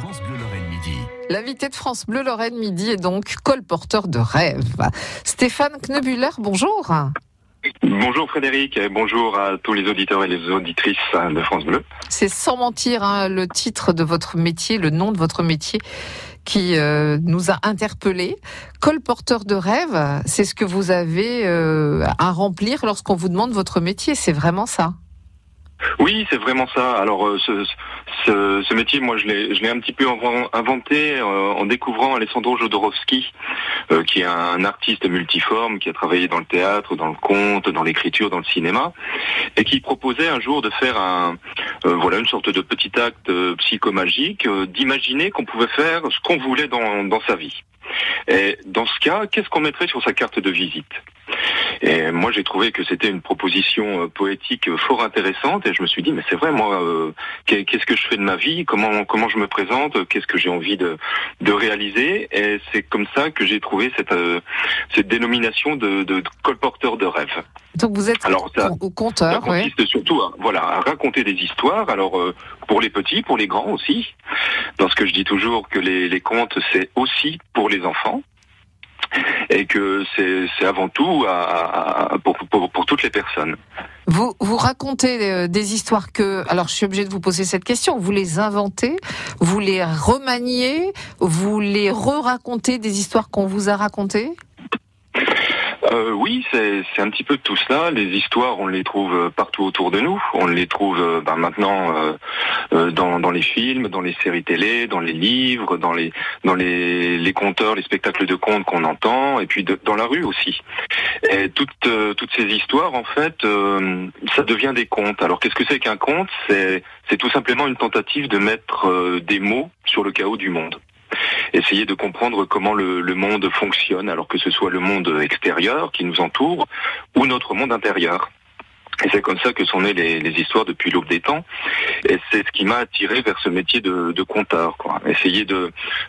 France Bleu Lorraine Midi. L'invité de France Bleu Lorraine Midi est donc colporteur de rêves. Stéphane Knebuller, bonjour. Bonjour Frédéric et bonjour à tous les auditeurs et les auditrices de France Bleu. C'est sans mentir le titre de votre métier, le nom de votre métier qui nous a interpellés. Colporteur de rêves, c'est ce que vous avez à remplir lorsqu'on vous demande votre métier, c'est vraiment ça? Oui, c'est vraiment ça. Alors ce métier, moi je l'ai un petit peu inventé en découvrant Alessandro Jodorowsky, qui est un artiste multiforme, qui a travaillé dans le théâtre, dans le conte, dans l'écriture, dans le cinéma, et qui proposait un jour de faire une sorte de petit acte psychomagique, d'imaginer qu'on pouvait faire ce qu'on voulait dans sa vie. Et dans ce cas, qu'est-ce qu'on mettrait sur sa carte de visite ? Et moi, j'ai trouvé que c'était une proposition poétique fort intéressante, et je me suis dit, mais c'est vrai, moi, qu'est-ce que je fais de ma vie ? Comment je me présente ? Qu'est-ce que j'ai envie de réaliser ? Et c'est comme ça que j'ai trouvé cette dénomination de colporteur de rêves. Donc vous êtes conteur, ça consiste surtout à raconter des histoires, alors pour les petits, pour les grands aussi, parce que je dis toujours que les contes, c'est aussi pour les enfants, et que c'est avant tout pour toutes les personnes. Vous racontez des histoires alors je suis obligée de vous poser cette question, vous les inventez, vous les remaniez, vous les re-racontez des histoires qu'on vous a racontées ? Oui, c'est un petit peu de tout cela. Les histoires, on les trouve partout autour de nous. On les trouve maintenant dans les films, dans les séries télé, dans les livres, dans les conteurs, les spectacles de contes qu'on entend, et puis dans la rue aussi. Et toutes ces histoires, en fait, ça devient des contes. Alors qu'est-ce que c'est qu'un conte ? C'est tout simplement une tentative de mettre des mots sur le chaos du monde. Essayer de comprendre comment le monde fonctionne, alors que ce soit le monde extérieur qui nous entoure ou notre monde intérieur. Et c'est comme ça que sont nées les histoires depuis l'aube des temps. Et c'est ce qui m'a attiré vers ce métier de conteur, quoi. Essayer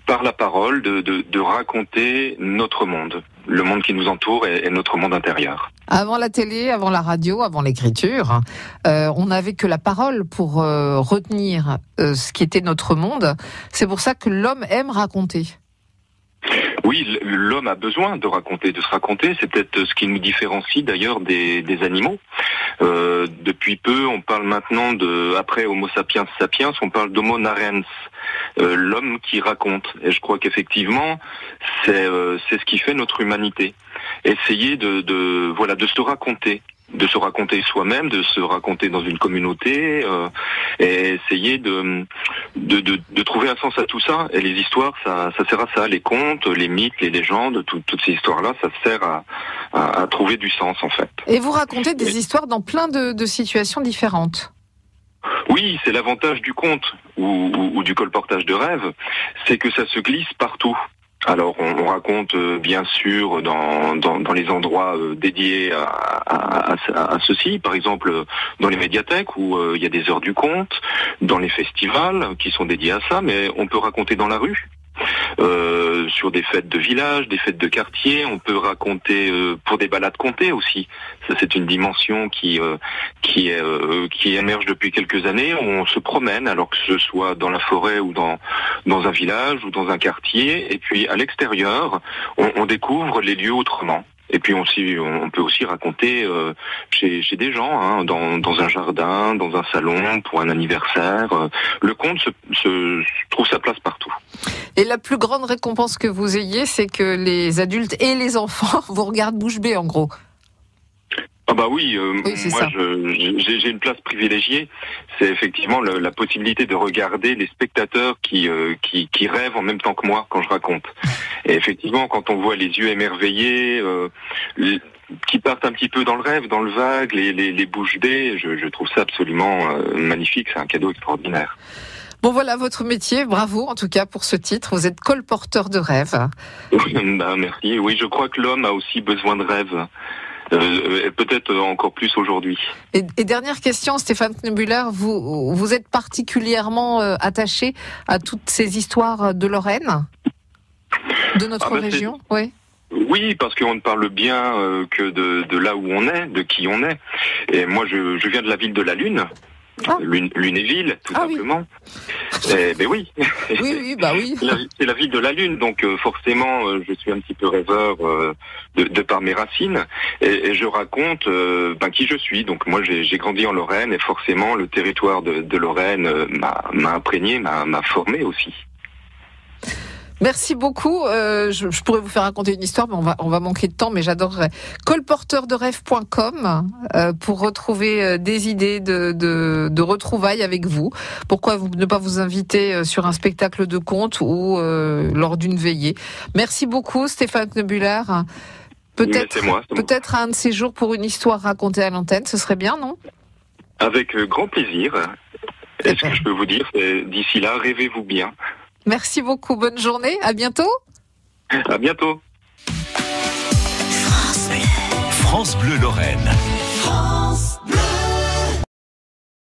par la parole, de raconter notre monde, le monde qui nous entoure et notre monde intérieur. Avant la télé, avant la radio, avant l'écriture, on n'avait que la parole pour retenir ce qui était notre monde. C'est pour ça que l'homme aime raconter. Oui, l'homme a besoin de se raconter. C'est peut-être ce qui nous différencie d'ailleurs des animaux. Depuis peu, on parle maintenant après Homo sapiens sapiens, on parle d'Homo narens, l'homme qui raconte. Et je crois qu'effectivement, c'est ce qui fait notre humanité. Essayer de se raconter. De se raconter soi-même, de se raconter dans une communauté, et essayer de trouver un sens à tout ça. Et les histoires, ça sert à ça. Les contes, les mythes, les légendes, toutes ces histoires-là, ça sert à trouver du sens, en fait. Et vous racontez des histoires dans plein de situations différentes. Oui, c'est l'avantage du conte ou du colportage de rêve, c'est que ça se glisse partout. Alors on raconte bien sûr dans les endroits dédiés à ceci, par exemple dans les médiathèques où il y a des heures du conte, dans les festivals qui sont dédiés à ça, mais on peut raconter dans la rue. Sur des fêtes de village, des fêtes de quartier, on peut raconter pour des balades contées aussi. Ça, c'est une dimension qui émerge depuis quelques années. On se promène, alors que ce soit dans la forêt ou dans un village ou dans un quartier, et puis à l'extérieur, on découvre les lieux autrement. Et puis on peut aussi raconter chez des gens, dans un jardin, dans un salon, pour un anniversaire. Le conte se trouve sa place partout. Et la plus grande récompense que vous ayez, c'est que les adultes et les enfants vous regardent bouche bée, en gros. Ah bah oui, oui, moi j'ai une place privilégiée. C'est effectivement la possibilité de regarder les spectateurs qui rêvent en même temps que moi quand je raconte. Et effectivement, quand on voit les yeux émerveillés, qui partent un petit peu dans le rêve, dans le vague, les bouches bées, je trouve ça absolument magnifique. C'est un cadeau extraordinaire. Bon voilà votre métier, bravo en tout cas pour ce titre, vous êtes colporteur de rêves. Merci, oui je crois que l'homme a aussi besoin de rêves. Peut-être encore plus aujourd'hui. Et dernière question, Stéphane Knebuller, vous êtes particulièrement attaché à toutes ces histoires de Lorraine, de notre région, oui. Oui, parce qu'on ne parle bien que de là où on est, de qui on est. Et moi, je viens de la ville de la Lune. Lunéville, tout simplement. Ben oui. Oui, bah oui. C'est la ville de la Lune, donc forcément, je suis un petit peu rêveur de par mes racines, et je raconte qui je suis. Donc moi, j'ai grandi en Lorraine, et forcément, le territoire de Lorraine m'a imprégné, m'a formé aussi. Merci beaucoup. Je pourrais vous faire raconter une histoire, mais on va manquer de temps, mais j'adorerais. colporteurderêve.com pour retrouver des idées de retrouvailles avec vous. Pourquoi ne pas vous inviter sur un spectacle de contes ou lors d'une veillée. Merci beaucoup, Stéphane Knebüller. Peut-être un de ces jours pour une histoire racontée à l'antenne, ce serait bien, non? Avec grand plaisir. Et ce que je peux vous dire, c'est d'ici là, rêvez-vous bien. Merci beaucoup, bonne journée, à bientôt. À bientôt. France Bleu Lorraine.